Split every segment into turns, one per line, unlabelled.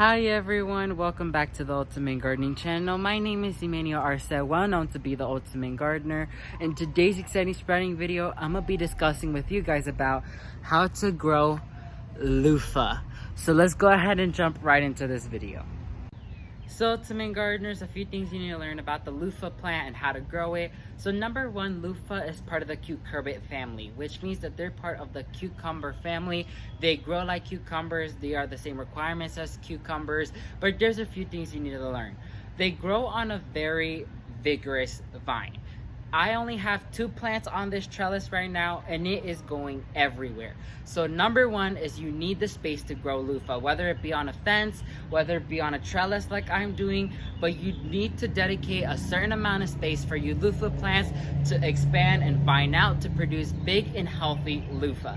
Hi everyone, welcome back to the Ultimate Gardening channel. My name is Emmanuel Arce, well known to be the Ultimate Gardener. In today's exciting spreading video, I'm gonna be discussing with you guys about how to grow loofah. So let's go ahead and jump right into this video. So Ultimate Gardeners, a few things you need to learn about the loofah plant and how to grow it. So number one, loofah is part of the cucurbit family, which means that they're part of the cucumber family. They grow like cucumbers, they are the same requirements as cucumbers, but there's a few things you need to learn. They grow on a very vigorous vine. I only have 2 plants on this trellis right now and it is going everywhere. So number one is you need the space to grow loofah, whether it be on a fence, whether it be on a trellis like I'm doing, but you need to dedicate a certain amount of space for your loofah plants to expand and vine out to produce big and healthy loofah.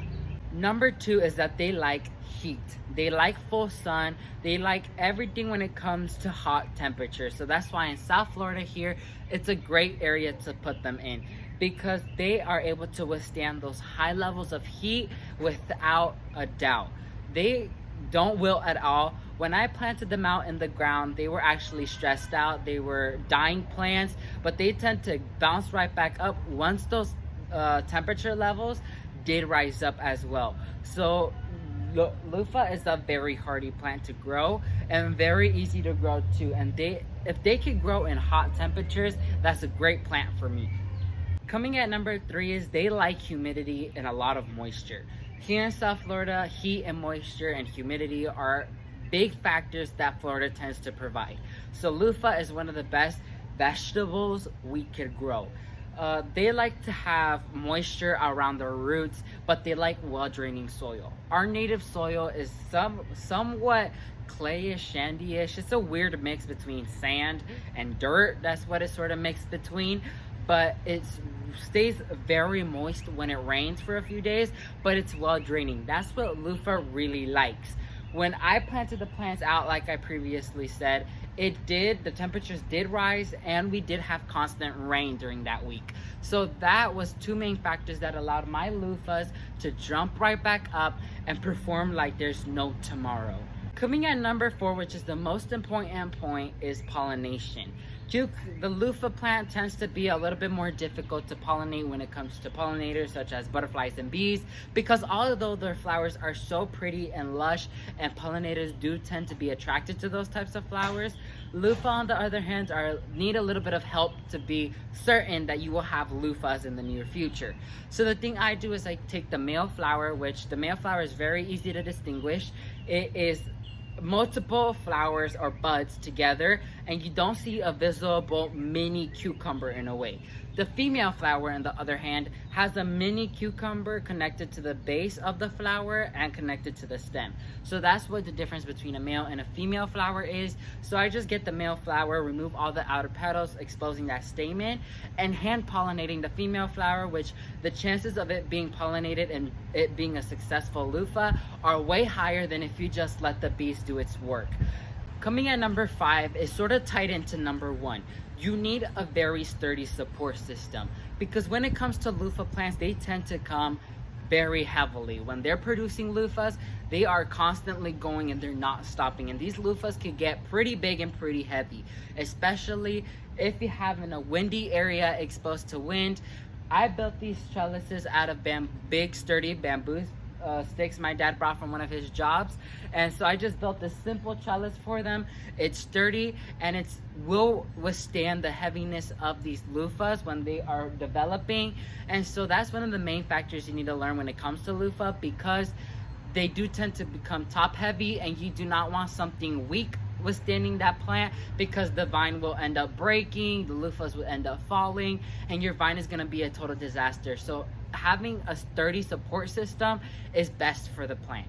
Number two is that they like heat. They like full sun. They like everything when it comes to hot temperatures. So that's why in South Florida here, it's a great area to put them in because they are able to withstand those high levels of heat without a doubt. They don't wilt at all. When I planted them out in the ground, they were actually stressed out. They were dying plants, but they tend to bounce right back up once those temperature levels did rise up as well. So loofah is a very hardy plant to grow and very easy to grow too, and if they can grow in hot temperatures, that's a great plant for me. Coming at number 3 is they like humidity and a lot of moisture. Here in South Florida, heat and moisture and humidity are big factors that Florida tends to provide. So loofah is one of the best vegetables we could grow. They like to have moisture around their roots, but they like well-draining soil. Our native soil is somewhat clayish, sandyish. It's a weird mix between sand and dirt. That's what it sort of mixed between, but it stays very moist when it rains for a few days, but it's well-draining. That's what loofah really likes. When I planted the plants out, like I previously said, the temperatures did rise and we did have constant rain during that week. So that was 2 main factors that allowed my loofahs to jump right back up and perform like there's no tomorrow. Coming at number 4, which is the most important point, is pollination. The loofah plant tends to be a little bit more difficult to pollinate when it comes to pollinators such as butterflies and bees, because although their flowers are so pretty and lush and pollinators do tend to be attracted to those types of flowers, loofah on the other hand need a little bit of help to be certain that you will have loofahs in the near future. So the thing I do is I take the male flower, which the male flower is very easy to distinguish. It is multiple flowers or buds together and you don't see a visible mini cucumber in a way. The female flower, on the other hand, has a mini cucumber connected to the base of the flower and connected to the stem. So that's what the difference between a male and a female flower is. So I just get the male flower, remove all the outer petals, exposing that stamen, and hand pollinating the female flower, which the chances of it being pollinated and it being a successful loofah are way higher than if you just let the bees do its work. Coming at number 5 is sort of tied into number 1. You need a very sturdy support system because when it comes to loofah plants, they tend to come very heavily. When they're producing loofahs, they are constantly going and they're not stopping, and these loofahs can get pretty big and pretty heavy, especially if you have in a windy area exposed to wind. I built these trellises out of big sturdy bamboo sticks my dad brought from one of his jobs, and so I just built this simple trellis for them. It's sturdy and it will withstand the heaviness of these loofahs when they are developing, and so that's one of the main factors you need to learn when it comes to loofah, because they do tend to become top heavy and you do not want something weak withstanding that plant, because the vine will end up breaking, the loofahs will end up falling, and your vine is going to be a total disaster. So having a sturdy support system is best for the plant.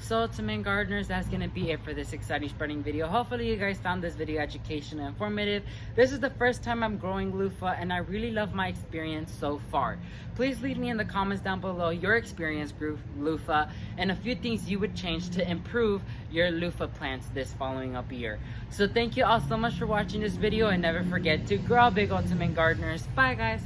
So Ultimate Gardeners, that's going to be it for this exciting spreading video. Hopefully you guys found this video educational and informative. This is the first time I'm growing loofah and I really love my experience so far. Please leave me in the comments down below your experience grew loofah and a few things you would change to improve your loofah plants this following up year. So thank you all so much for watching this video, and never forget to grow big, Ultimate Gardeners. Bye guys.